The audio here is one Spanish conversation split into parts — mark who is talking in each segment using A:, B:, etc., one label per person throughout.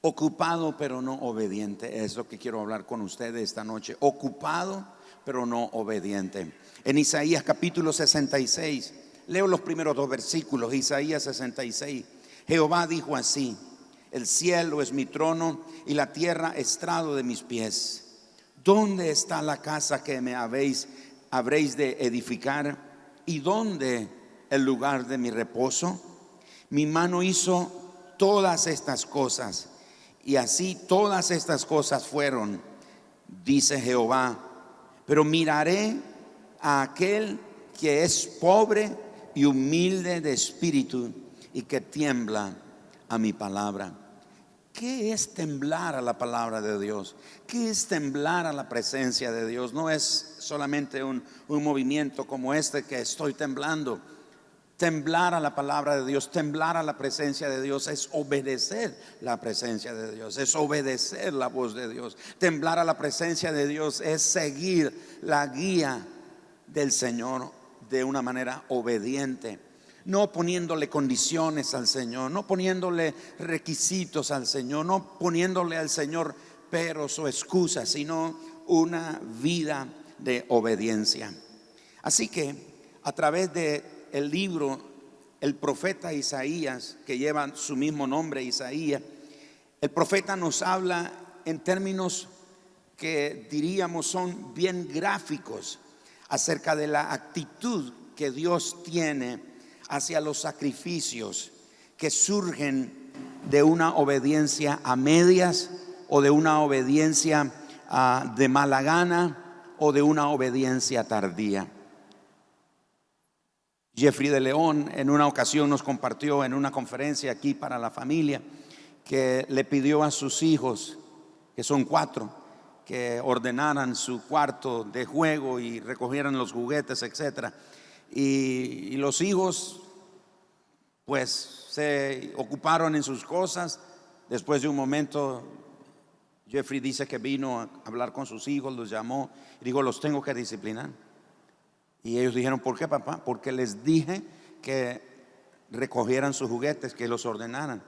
A: Ocupado pero no obediente. Es lo que quiero hablar con ustedes esta noche. Ocupado pero no obediente. En Isaías capítulo 66, leo los primeros dos versículos. Isaías 66. Jehová dijo así: el cielo es mi trono y la tierra estrado de mis pies. ¿Dónde está la casa que me habréis de edificar? ¿Y dónde el lugar de mi reposo? Mi mano hizo todas estas cosas, y así todas estas cosas fueron, dice Jehová. Pero miraré a aquel que es pobre y humilde de espíritu y que tiembla a mi palabra. ¿Qué es temblar a la palabra de Dios? ¿Qué es temblar a la presencia de Dios? No es solamente un movimiento como este que estoy temblando. Temblar a la palabra de Dios, temblar a la presencia de Dios es obedecer la presencia de Dios, es obedecer la voz de Dios. Temblar a la presencia de Dios es seguir la guía del Señor de una manera obediente, no poniéndole condiciones al Señor, no poniéndole requisitos al Señor, no poniéndole al Señor peros o excusas, sino una vida de obediencia. Así que a través de el libro, el profeta Isaías, que lleva su mismo nombre, Isaías, el profeta nos habla en términos que diríamos son bien gráficos acerca de la actitud que Dios tiene hacia los sacrificios que surgen de una obediencia a medias, o de una obediencia de mala gana, o de una obediencia tardía. Jeffrey de León en una ocasión nos compartió en una conferencia aquí para la familia que le pidió a sus hijos, que son 4, que ordenaran su cuarto de juego y recogieran los juguetes, etcétera. Y los hijos pues se ocuparon en sus cosas. Después de un momento, Jeffrey dice que vino a hablar con sus hijos, los llamó y dijo: los tengo que disciplinar. Y ellos dijeron: ¿por qué, papá? Porque les dije que recogieran sus juguetes, que los ordenaran.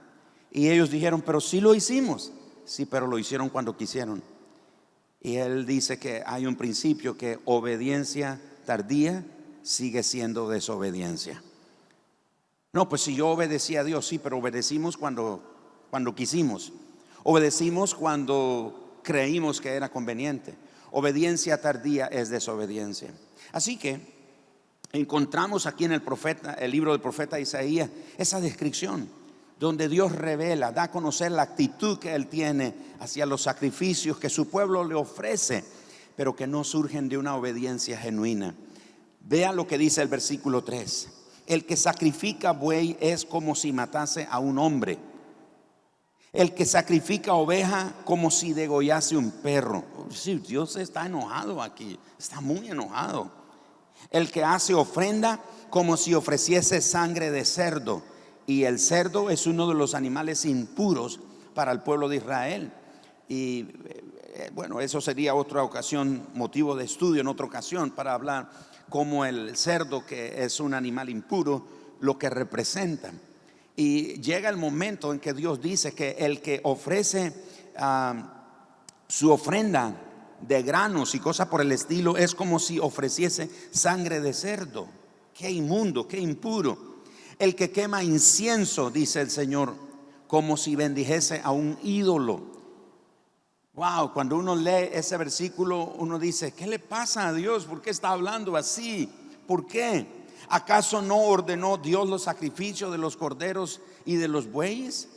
A: Y ellos dijeron: pero sí lo hicimos. Sí, pero lo hicieron cuando quisieron. Y él dice que hay un principio, que obediencia tardía sigue siendo desobediencia. No, pues si yo obedecí a Dios, sí, pero obedecimos cuando quisimos. Obedecimos cuando creímos que era conveniente. Obediencia tardía es desobediencia. Así que encontramos aquí en el libro del profeta Isaías, esa descripción donde Dios revela, da a conocer la actitud que Él tiene hacia los sacrificios que su pueblo le ofrece, pero que no surgen de una obediencia genuina. Vea lo que dice el versículo 3: el que sacrifica buey es como si matase a un hombre. El que sacrifica oveja como si degollase un perro. Sí, Dios está enojado aquí, está muy enojado. El que hace ofrenda como si ofreciese sangre de cerdo. Y el cerdo es uno de los animales impuros para el pueblo de Israel. Y bueno, eso sería otra ocasión, motivo de estudio en otra ocasión, para hablar cómo el cerdo, que es un animal impuro, lo que representa. Y llega el momento en que Dios dice que el que ofrece su ofrenda de granos y cosas por el estilo es como si ofreciese sangre de cerdo. Qué inmundo, qué impuro. El que quema incienso, dice el Señor, como si bendijese a un ídolo. Wow, cuando uno lee ese versículo, uno dice: ¿qué le pasa a Dios? ¿Por qué está hablando así? ¿Por qué? ¿Acaso no ordenó Dios los sacrificios de los corderos y de los bueyes?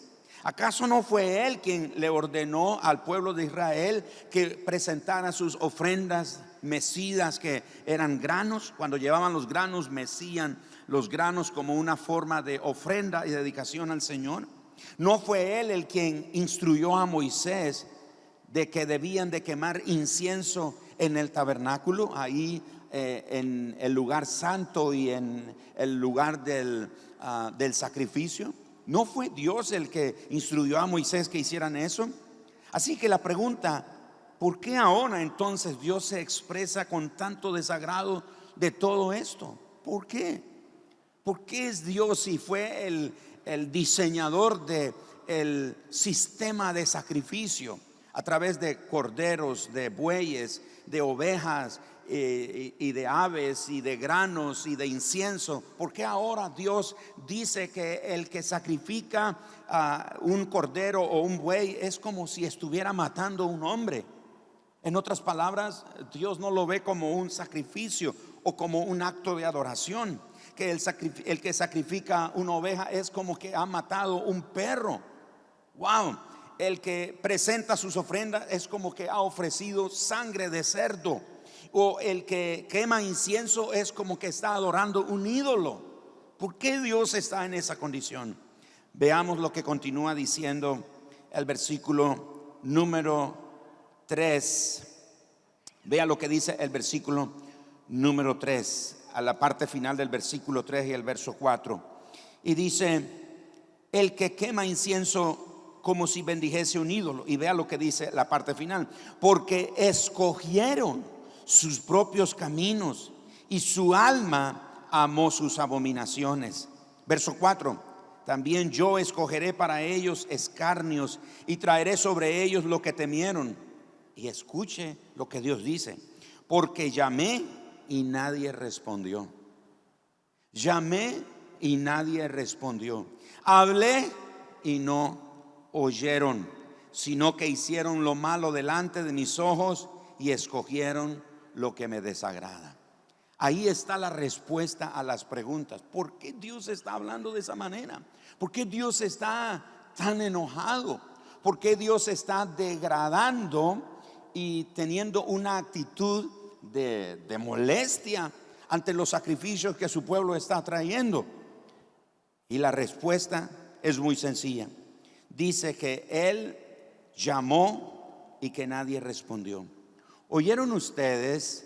A: ¿Acaso no fue Él quien le ordenó al pueblo de Israel que presentara sus ofrendas mecidas, que eran granos? Cuando llevaban los granos, mecían los granos como una forma de ofrenda y dedicación al Señor. ¿No fue Él el quien instruyó a Moisés de que debían de quemar incienso en el tabernáculo, ahí en el lugar santo y en el lugar del sacrificio? ¿No fue Dios el que instruyó a Moisés que hicieran eso? Así que la pregunta: ¿por qué ahora entonces Dios se expresa con tanto desagrado de todo esto? ¿Por qué? ¿Por qué es Dios, si fue el diseñador de el sistema de sacrificio a través de corderos, de bueyes, de ovejas y de aves y de granos y de incienso. ¿Por qué ahora Dios dice que el que sacrifica un cordero o un buey es como si estuviera matando a un hombre? En otras palabras, Dios no lo ve como un sacrificio o como un acto de adoración. Que el que sacrifica una oveja es como que ha matado un perro. Wow. El que presenta sus ofrendas es como que ha ofrecido sangre de cerdo. O el que quema incienso es como que está adorando un ídolo. ¿Por qué Dios está en esa condición? Veamos lo que continúa diciendo el versículo número 3. Vea lo que dice el versículo número 3, a la parte final del versículo 3 y el verso 4. Y dice: el que quema incienso como si bendijese un ídolo. Y vea lo que dice la parte final: porque escogieron sus propios caminos y su alma amó sus abominaciones. Verso 4: también yo escogeré para ellos escarnios y traeré sobre ellos lo que temieron. Y escuche lo que Dios dice: porque llamé y nadie respondió. Llamé y nadie respondió. Hablé y no oyeron, sino que hicieron lo malo delante de mis ojos y escogieron lo que me desagrada. Ahí está la respuesta a las preguntas. ¿Por qué Dios está hablando de esa manera? ¿Por qué Dios está tan enojado? ¿Por qué Dios está degradando y teniendo una actitud de molestia ante los sacrificios que su pueblo está trayendo? Y la respuesta es muy sencilla. Dice que Él llamó y que nadie respondió. ¿Oyeron ustedes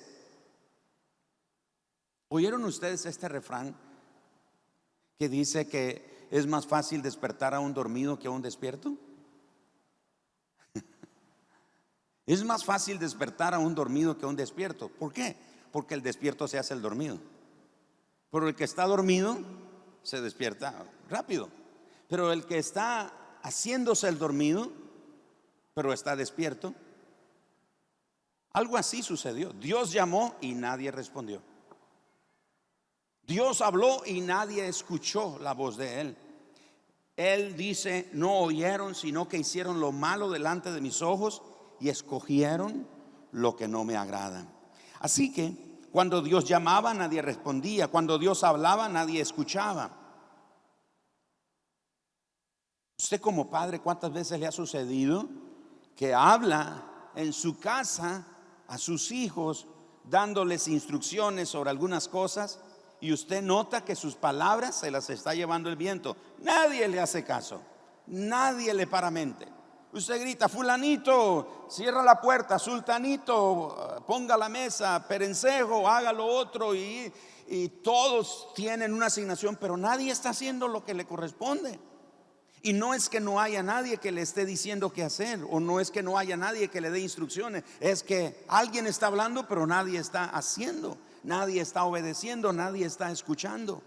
A: este refrán que dice que es más fácil despertar a un dormido que a un despierto? Es más fácil despertar a un dormido que a un despierto. ¿Por qué? Porque el despierto se hace el dormido. Pero el que está dormido se despierta rápido. Pero el que está haciéndose el dormido, pero está despierto, algo así sucedió. Dios llamó y nadie respondió. Dios habló y nadie escuchó la voz de Él. Él dice: no oyeron, sino que hicieron lo malo delante de mis ojos y escogieron lo que no me agrada. Así que cuando Dios llamaba, nadie respondía. Cuando Dios hablaba, nadie escuchaba. Usted como padre, ¿cuántas veces le ha sucedido que habla en su casa a sus hijos dándoles instrucciones sobre algunas cosas, y usted nota que sus palabras se las está llevando el viento? Nadie le hace caso, nadie le para mente. Usted grita: fulanito, cierra la puerta; sultanito, ponga la mesa; perencejo, haga lo otro. Y todos tienen una asignación, pero nadie está haciendo lo que le corresponde. Y no es que no haya nadie que le esté diciendo qué hacer, o no es que no haya nadie que le dé instrucciones. Es que alguien está hablando, pero nadie está haciendo, nadie está obedeciendo, nadie está escuchando.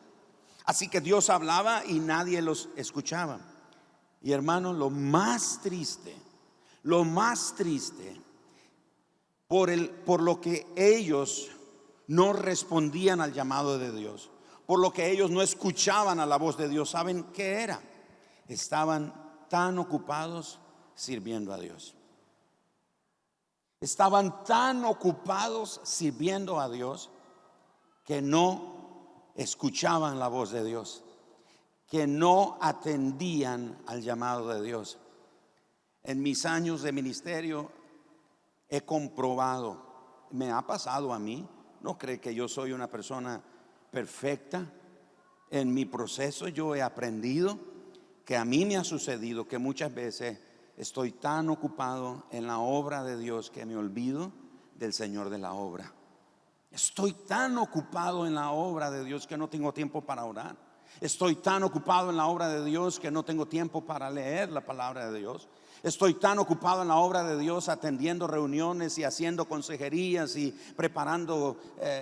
A: Así que Dios hablaba y nadie los escuchaba. Y hermanos, lo más triste por lo que ellos no respondían al llamado de Dios, por lo que ellos no escuchaban a la voz de Dios, ¿saben qué era? Estaban tan ocupados sirviendo a Dios. Estaban tan ocupados sirviendo a Dios que no escuchaban la voz de Dios, que no atendían al llamado de Dios. En mis años de ministerio he comprobado, me ha pasado a mí, no cree que yo soy una persona perfecta. En mi proceso yo he aprendido que a mí me ha sucedido que muchas veces estoy tan ocupado en la obra de Dios que me olvido del Señor de la obra. Estoy tan ocupado en la obra de Dios que no tengo tiempo para orar. Estoy tan ocupado en la obra de Dios que no tengo tiempo para leer la palabra de Dios. Estoy tan ocupado en la obra de Dios atendiendo reuniones y haciendo consejerías y preparando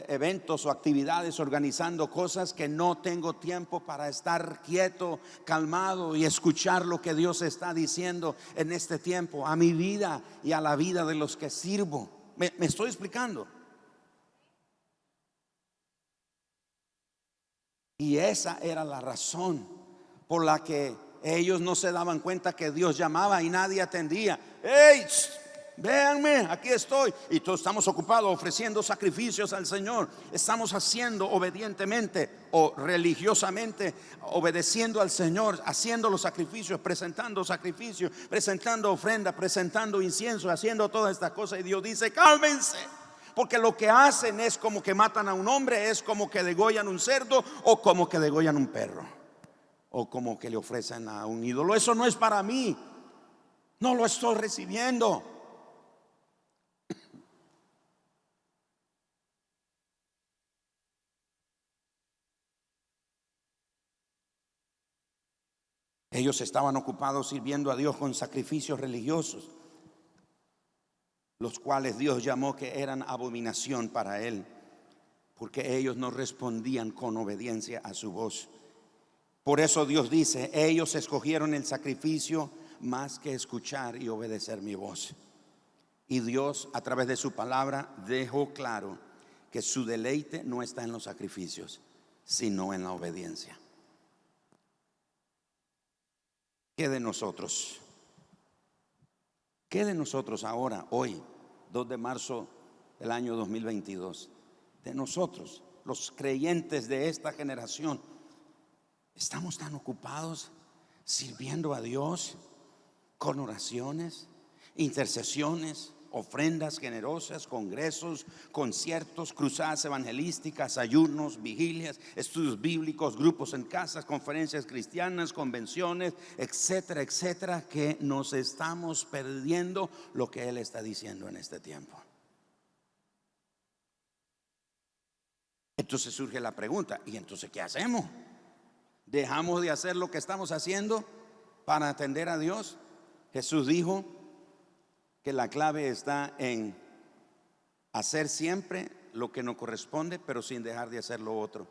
A: eventos o actividades, organizando cosas, que no tengo tiempo para estar quieto, calmado y escuchar lo que Dios está diciendo en este tiempo a mi vida y a la vida de los que sirvo. ¿Me estoy explicando? Y esa era la razón por la que ellos no se daban cuenta que Dios llamaba y nadie atendía. ¡Hey! Véanme, aquí estoy. Y todos estamos ocupados ofreciendo sacrificios al Señor. Estamos haciendo obedientemente o religiosamente, obedeciendo al Señor, haciendo los sacrificios, presentando ofrenda, presentando incienso, haciendo todas estas cosas. Y Dios dice: cálmense. Porque lo que hacen es como que matan a un hombre, es como que degollan un cerdo o como que degollan un perro, o como que le ofrecen a un ídolo. Eso no es para mí, no lo estoy recibiendo. Ellos estaban ocupados sirviendo a Dios con sacrificios religiosos, los cuales Dios llamó que eran abominación para Él, porque ellos no respondían con obediencia a su voz. Por eso Dios dice: ellos escogieron el sacrificio más que escuchar y obedecer mi voz. Y Dios, a través de su palabra, dejó claro que su deleite no está en los sacrificios, sino en la obediencia. ¿Qué de nosotros? ¿Qué de nosotros ahora, hoy, 2 de marzo del año 2022? De nosotros, los creyentes de esta generación, estamos tan ocupados sirviendo a Dios con oraciones, intercesiones, ofrendas generosas, congresos, conciertos, cruzadas evangelísticas, ayunos, vigilias, estudios bíblicos, grupos en casas, conferencias cristianas, convenciones, etcétera, etcétera, que nos estamos perdiendo lo que Él está diciendo en este tiempo. Entonces surge la pregunta: ¿y entonces qué hacemos? ¿Dejamos de hacer lo que estamos haciendo para atender a Dios? Jesús dijo que la clave está en hacer siempre lo que nos corresponde, pero sin dejar de hacer lo otro.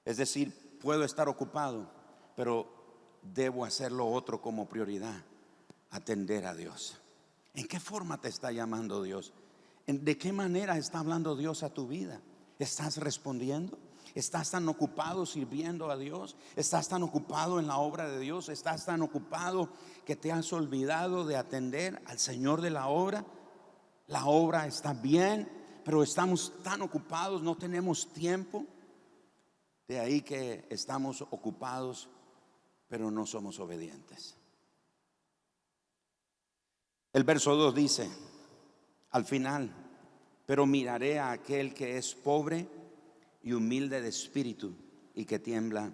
A: Es decir, puedo estar ocupado, pero debo hacer lo otro como prioridad: atender a Dios. ¿En qué forma te está llamando Dios? ¿De qué manera está hablando Dios a tu vida? ¿Estás respondiendo? ¿Estás tan ocupado sirviendo a Dios? ¿Estás tan ocupado en la obra de Dios? ¿Estás tan ocupado que te has olvidado de atender al Señor de la obra? La obra está bien, pero estamos tan ocupados, no tenemos tiempo. De ahí que estamos ocupados, pero no somos obedientes. El verso 2 dice al final: pero miraré a aquel que es pobre y humilde de espíritu y que tiembla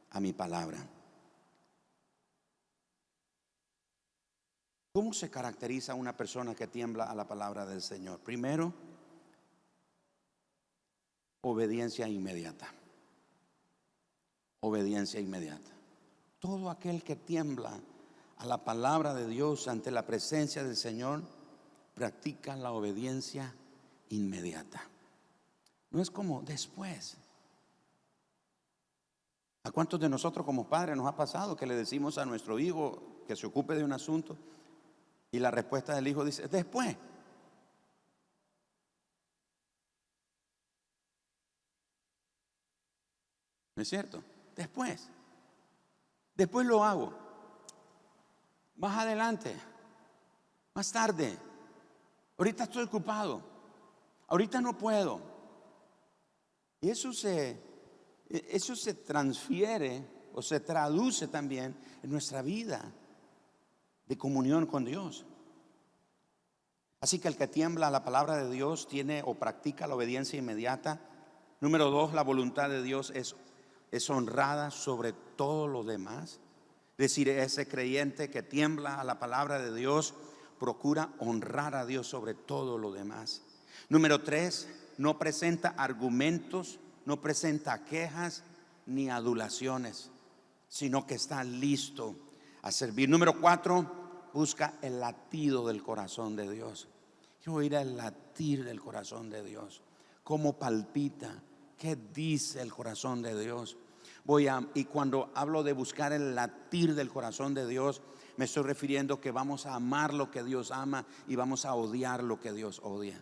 A: a mi palabra. ¿Cómo se caracteriza una persona que tiembla a la palabra del Señor? Primero, obediencia inmediata. Obediencia inmediata. Todo aquel que tiembla a la palabra de Dios ante la presencia del Señor practica la obediencia inmediata. No es como después. ¿A cuántos de nosotros como padres nos ha pasado que le decimos a nuestro hijo que se ocupe de un asunto y la respuesta del hijo dice: después? ¿No es cierto? Después lo hago, más adelante, más tarde, ahorita estoy ocupado, ahorita no puedo. Y eso se transfiere o se traduce también en nuestra vida de comunión con Dios. Así que el que tiembla a la palabra de Dios tiene o practica la obediencia inmediata. Número 2, la voluntad de Dios es honrada sobre todo lo demás. Es decir, ese creyente que tiembla a la palabra de Dios procura honrar a Dios sobre todo lo demás. Número 3, no presenta argumentos, no presenta quejas, ni adulaciones, sino que está listo a servir. Número 4, busca el latido del corazón de Dios. Quiero oír el latir del corazón de Dios. ¿Cómo palpita? ¿Qué dice el corazón de Dios? Y cuando hablo de buscar el latir del corazón de Dios, me estoy refiriendo que vamos a amar lo que Dios ama y vamos a odiar lo que Dios odia.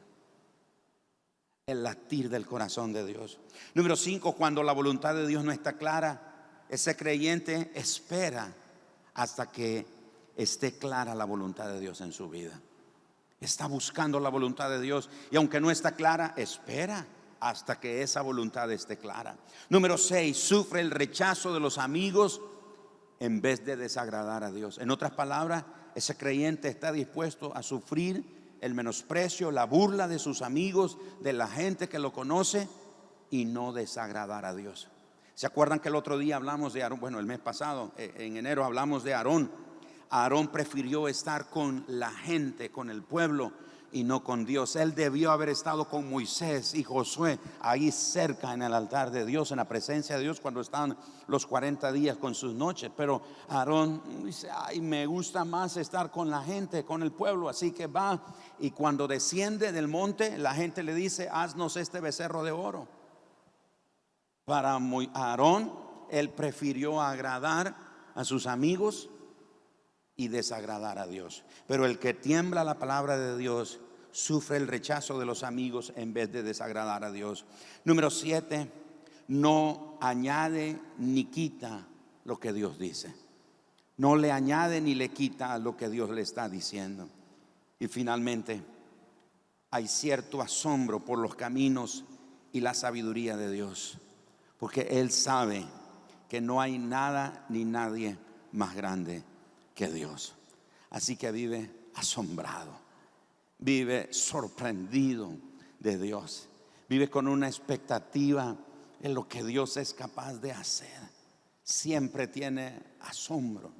A: El latir del corazón de Dios. Número 5, cuando la voluntad de Dios no está clara, ese creyente espera hasta que esté clara la voluntad de Dios en su vida. Está buscando la voluntad de Dios y aunque no está clara, espera hasta que esa voluntad esté clara. Número 6, sufre el rechazo de los amigos en vez de desagradar a Dios. En otras palabras, ese creyente está dispuesto a sufrir el menosprecio, la burla de sus amigos, de la gente que lo conoce, y no desagradar a Dios. ¿Se acuerdan que el otro día hablamos de Aarón? Bueno, el mes pasado, en enero, hablamos de Aarón. Aarón prefirió estar con la gente, con el pueblo, y no con Dios. Él debió haber estado con Moisés y Josué ahí cerca en el altar de Dios, en la presencia de Dios, cuando estaban los 40 días con sus noches. Pero Aarón dice: ay, me gusta más estar con la gente, con el pueblo. Así que va, y cuando desciende del monte, la gente le dice: haznos este becerro de oro. Para Aarón, él prefirió agradar a sus amigos y desagradar a Dios. Pero el que tiembla la palabra de Dios sufre el rechazo de los amigos en vez de desagradar a Dios. Número 7, no añade ni quita lo que Dios dice. No le añade ni le quita a lo que Dios le está diciendo. Y finalmente, hay cierto asombro por los caminos y la sabiduría de Dios, porque Él sabe que no hay nada ni nadie más grande que Dios. Así que vive asombrado, vive sorprendido de Dios, vive con una expectativa en lo que Dios es capaz de hacer. Siempre tiene asombro.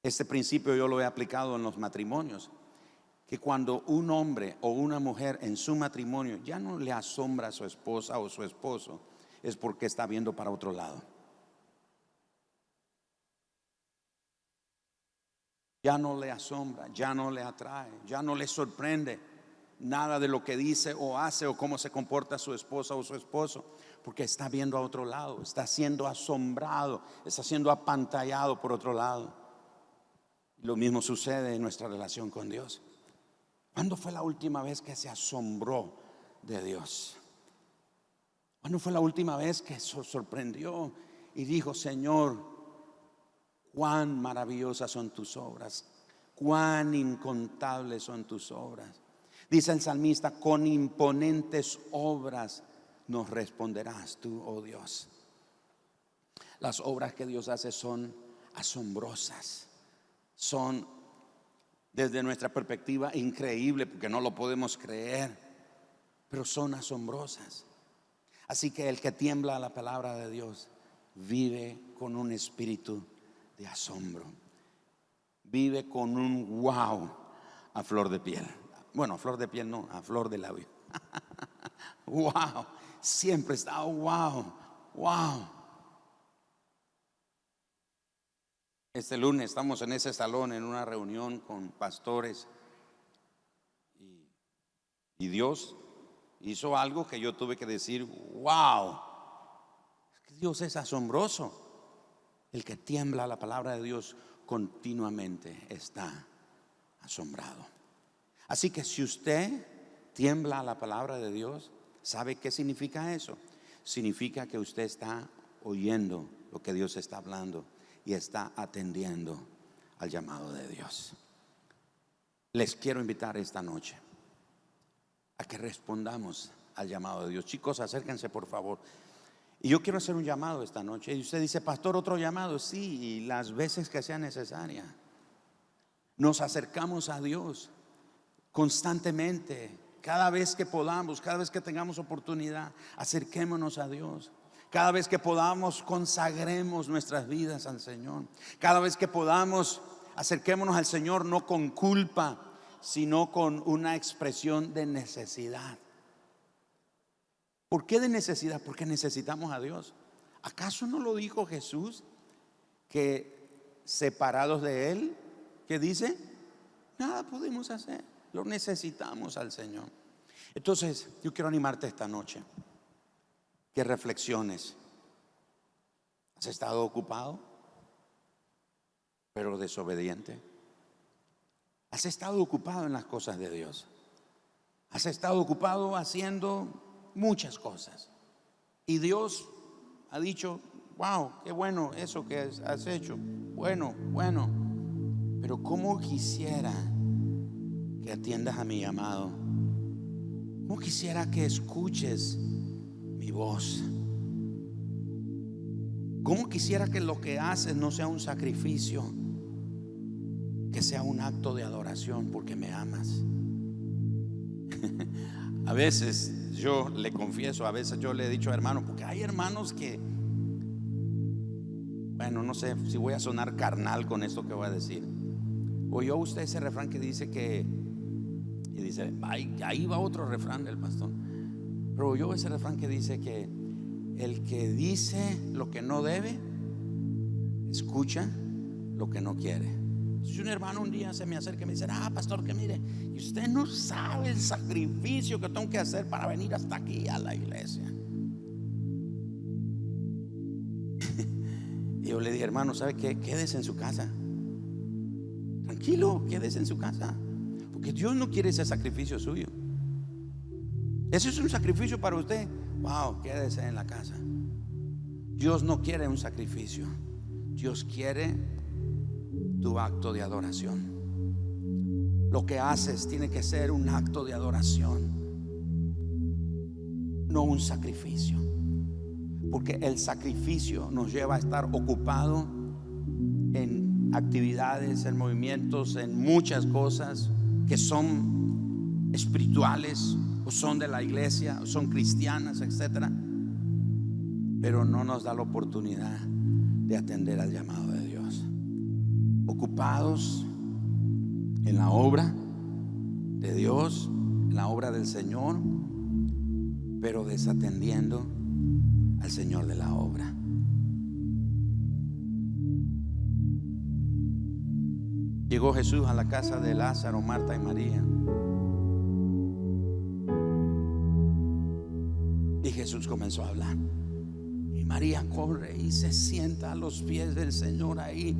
A: Este principio yo lo he aplicado en los matrimonios, que cuando un hombre o una mujer en su matrimonio ya no le asombra a su esposa o su esposo, es porque está viendo para otro lado. Ya no le asombra, ya no le atrae, ya no le sorprende nada de lo que dice o hace o cómo se comporta su esposa o su esposo, porque está viendo a otro lado, está siendo asombrado, está siendo apantallado por otro lado. Lo mismo sucede en nuestra relación con Dios. ¿Cuándo fue la última vez que se asombró de Dios? ¿Cuándo fue la última vez que se sorprendió y dijo: Señor, cuán maravillosas son tus obras, cuán incontables son tus obras? Dice el salmista: con imponentes obras nos responderás tú, oh Dios. Las obras que Dios hace son asombrosas, son desde nuestra perspectiva increíbles, porque no lo podemos creer, pero son asombrosas. Así que el que tiembla a la palabra de Dios vive con un espíritu de asombro, vive con un wow a flor de piel. Bueno, a flor de piel no, a flor de labio. Wow, siempre está wow, wow. Este lunes estamos en ese salón en una reunión con pastores y Dios hizo algo que yo tuve que decir: wow, Dios es asombroso. El que tiembla a la palabra de Dios continuamente está asombrado. Así que si usted tiembla a la palabra de Dios, ¿sabe qué significa eso? Significa que usted está oyendo lo que Dios está hablando y está atendiendo al llamado de Dios. Les quiero invitar esta noche a que respondamos al llamado de Dios. Chicos, acérquense por favor. Y yo quiero hacer un llamado esta noche. Y usted dice: pastor, otro llamado. Sí, y las veces que sea necesaria. Nos acercamos a Dios constantemente. Cada vez que podamos, cada vez que tengamos oportunidad, acerquémonos a Dios. Cada vez que podamos, consagremos nuestras vidas al Señor. Cada vez que podamos, acerquémonos al Señor no con culpa, sino con una expresión de necesidad. ¿Por qué de necesidad? Porque necesitamos a Dios. ¿Acaso no lo dijo Jesús? Que separados de Él, ¿qué dice? Nada podemos hacer. Lo necesitamos al Señor. Entonces, yo quiero animarte esta noche, que reflexiones. ¿Has estado ocupado, pero desobediente? ¿Has estado ocupado en las cosas de Dios? ¿Has estado ocupado haciendo muchas cosas? Y Dios ha dicho: wow, qué bueno eso que has hecho. Bueno. Pero cómo quisiera que atiendas a mi llamado. Cómo quisiera que escuches mi voz. Cómo quisiera que lo que haces no sea un sacrificio, que sea un acto de adoración porque me amas. A veces yo le confieso, a veces yo le he dicho a hermanos, porque hay hermanos que, bueno, no sé si voy a sonar carnal con esto que voy a decir. ¿Oyó usted ese refrán que dice que, y dice, ahí va otro refrán del pastor, pero oyó ese refrán que dice que el que dice lo que no debe, escucha lo que no quiere? Si un hermano un día se me acerca y me dice: pastor, que mire, y usted no sabe el sacrificio que tengo que hacer para venir hasta aquí a la iglesia. Y yo le dije: hermano, ¿sabe qué? Quédese en su casa. Tranquilo, quédese en su casa. Porque Dios no quiere ese sacrificio suyo. Ese es un sacrificio para usted. Wow, quédese en la casa. Dios no quiere un sacrificio. Dios quiere tu acto de adoración. Lo que haces tiene que ser un acto de adoración, no un sacrificio. Porque el sacrificio nos lleva a estar ocupado en actividades, en movimientos, en muchas cosas que son espirituales o son de la iglesia o son cristianas, etcétera, pero no nos da la oportunidad de atender al llamado de Dios. Ocupados en la obra de Dios, en la obra del Señor, pero desatendiendo al Señor de la obra. Llegó Jesús a la casa de Lázaro, Marta y María. Y Jesús comenzó a hablar. Y María corre y se sienta a los pies del Señor ahí.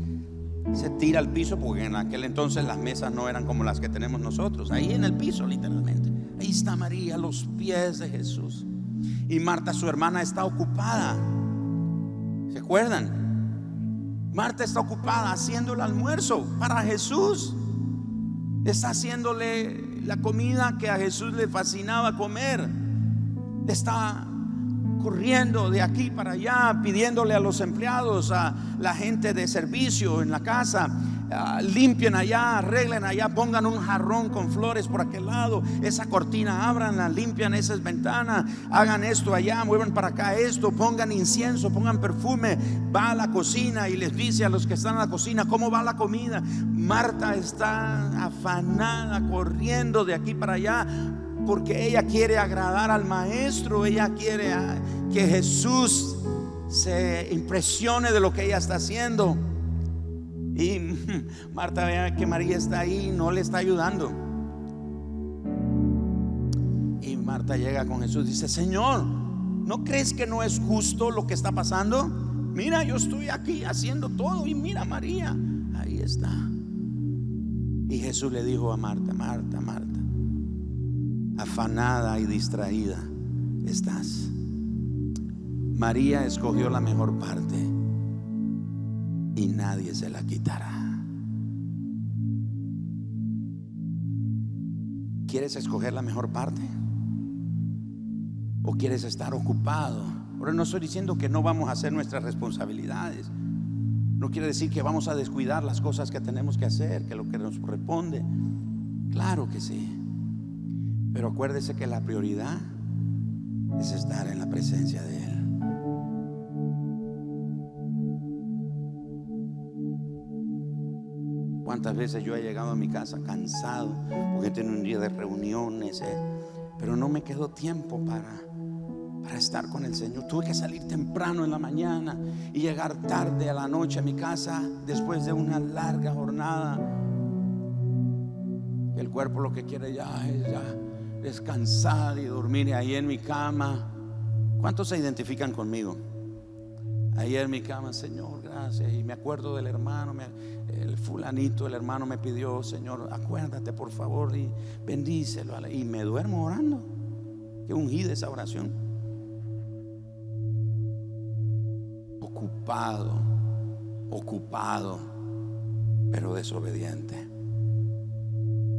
A: Se tira al piso, porque en aquel entonces las mesas no eran como las que tenemos nosotros. Ahí en el piso, literalmente. Ahí está María a los pies de Jesús. Y Marta, su hermana, está ocupada. ¿Se acuerdan? Marta está ocupada haciendo el almuerzo para Jesús. Está haciéndole la comida que a Jesús le fascinaba comer. Está corriendo de aquí para allá, pidiéndole a los empleados, a la gente de servicio en la casa: limpien allá, arreglen allá, pongan un jarrón con flores por aquel lado, esa cortina ábranla, limpian esas ventanas, hagan esto allá, muevan para acá esto, pongan incienso, pongan perfume. Va a la cocina y les dice a los que están en la cocina cómo va la comida. Marta está afanada, corriendo de aquí para allá, porque ella quiere agradar al maestro. Ella quiere que Jesús se impresione de lo que ella está haciendo. Y Marta ve que María está ahí, no le está ayudando. Y Marta llega con Jesús y dice: Señor, ¿no crees que no es justo lo que está pasando? Mira, yo estoy aquí haciendo todo y mira, María ahí está. Y Jesús le dijo a Marta: Marta, Marta, afanada y distraída estás. María escogió la mejor parte y nadie se la quitará. ¿Quieres escoger la mejor parte? ¿O quieres estar ocupado? Ahora, no estoy diciendo que no vamos a hacer nuestras responsabilidades. No quiere decir que vamos a descuidar las cosas que tenemos que hacer, que lo que nos corresponde. Claro que sí. Pero acuérdese que la prioridad es estar en la presencia de Él. ¿Cuántas veces yo he llegado a mi casa cansado porque tengo un día de reuniones, pero no me quedó tiempo para estar con el Señor. Tuve que salir temprano en la mañana y llegar tarde a la noche a mi casa después de una larga jornada. El cuerpo lo que quiere ya es descansar y dormir ahí en mi cama. ¿Cuántos se identifican conmigo? Ahí en mi cama, Señor, gracias. Y me acuerdo del hermano, el fulanito, el hermano me pidió, Señor, acuérdate por favor y bendícelo. Y me duermo orando. Que ungí de esa oración. Ocupado, pero desobediente.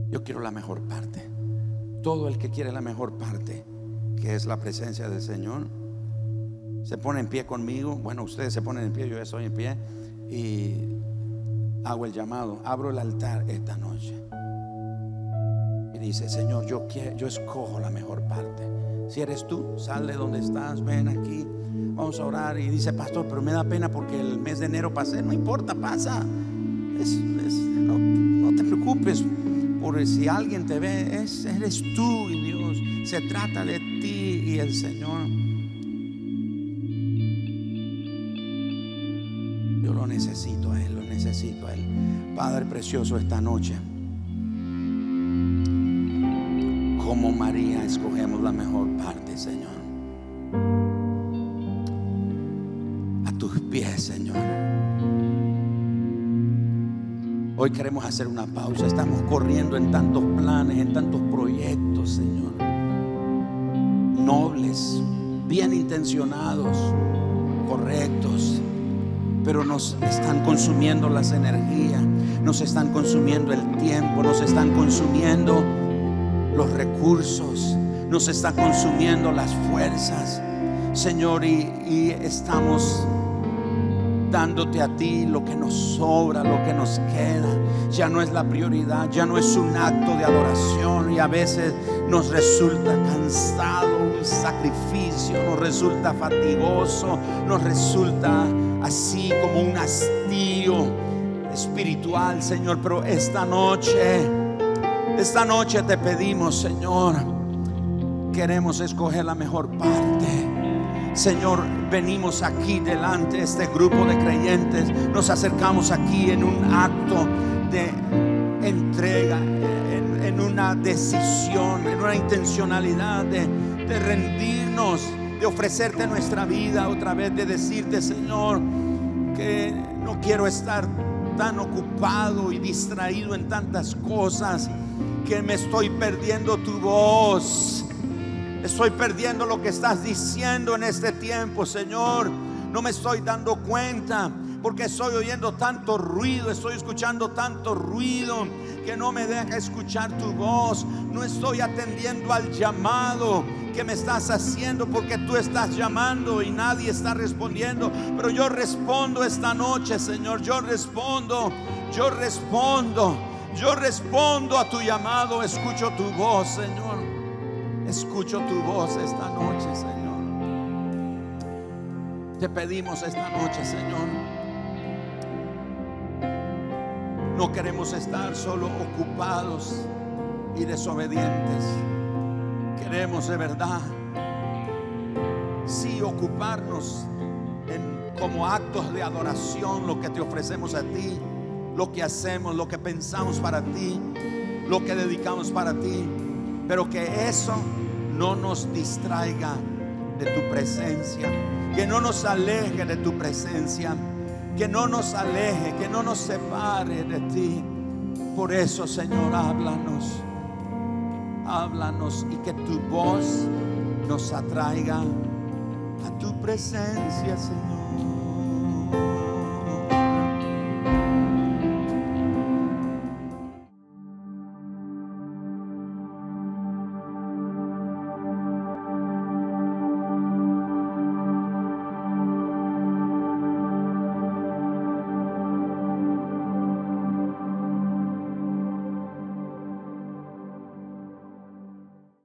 A: Yo quiero la mejor parte. Todo el que quiere la mejor parte, que es la presencia del Señor, se pone en pie conmigo. Bueno, ustedes se ponen en pie, yo ya estoy en pie y hago el llamado, abro el altar esta noche y dice: Señor, yo escojo la mejor parte. Si eres tú, sal de donde estás, ven aquí, vamos a orar. Y dice: pastor, pero me da pena porque el mes de enero pasé. No importa, pasa. No te preocupes, porque si alguien te ve, eres tú y Dios. Se trata de ti y el Señor. Yo lo necesito a Él, lo necesito a Él. Padre precioso, esta noche, como María, escogemos la mejor parte, Señor. A tus pies, Señor. Hoy queremos hacer una pausa. Estamos corriendo en tantos planes, en tantos proyectos, Señor, nobles, bien intencionados, correctos, pero nos están consumiendo las energías, nos están consumiendo el tiempo, nos están consumiendo los recursos, nos está consumiendo las fuerzas, Señor, y estamos dándote a ti lo que nos sobra, lo que nos queda. Ya no es la prioridad, ya no es un acto de adoración, y a veces nos resulta cansado, un sacrificio, nos resulta fatigoso, nos resulta así como un hastío espiritual, Señor. Pero esta noche te pedimos, Señor, queremos escoger la mejor parte. Señor, venimos aquí delante de este grupo de creyentes, nos acercamos aquí en un acto de entrega, en una decisión, en una intencionalidad de rendirnos, de ofrecerte nuestra vida otra vez, de decirte, Señor, que no quiero estar tan ocupado y distraído en tantas cosas que me estoy perdiendo tu voz. Estoy perdiendo lo que estás diciendo en este tiempo, Señor. No me estoy dando cuenta porque estoy oyendo tanto ruido, estoy escuchando tanto ruido que no me deja escuchar tu voz. No estoy atendiendo al llamado que me estás haciendo, porque tú estás llamando y nadie está respondiendo. Pero yo respondo esta noche, Señor. Yo respondo a tu llamado. Escucho tu voz, Señor. Escucho tu voz esta noche, Señor. Te pedimos esta noche, Señor. No queremos estar solo ocupados y desobedientes. Queremos de verdad, sí, ocuparnos como actos de adoración, lo que te ofrecemos a ti, lo que hacemos, lo que pensamos para ti, lo que dedicamos para ti. Pero que eso no nos distraiga de tu presencia, que no nos aleje de tu presencia, que no nos aleje, que no nos separe de ti. Por eso, Señor, háblanos y que tu voz nos atraiga a tu presencia, Señor.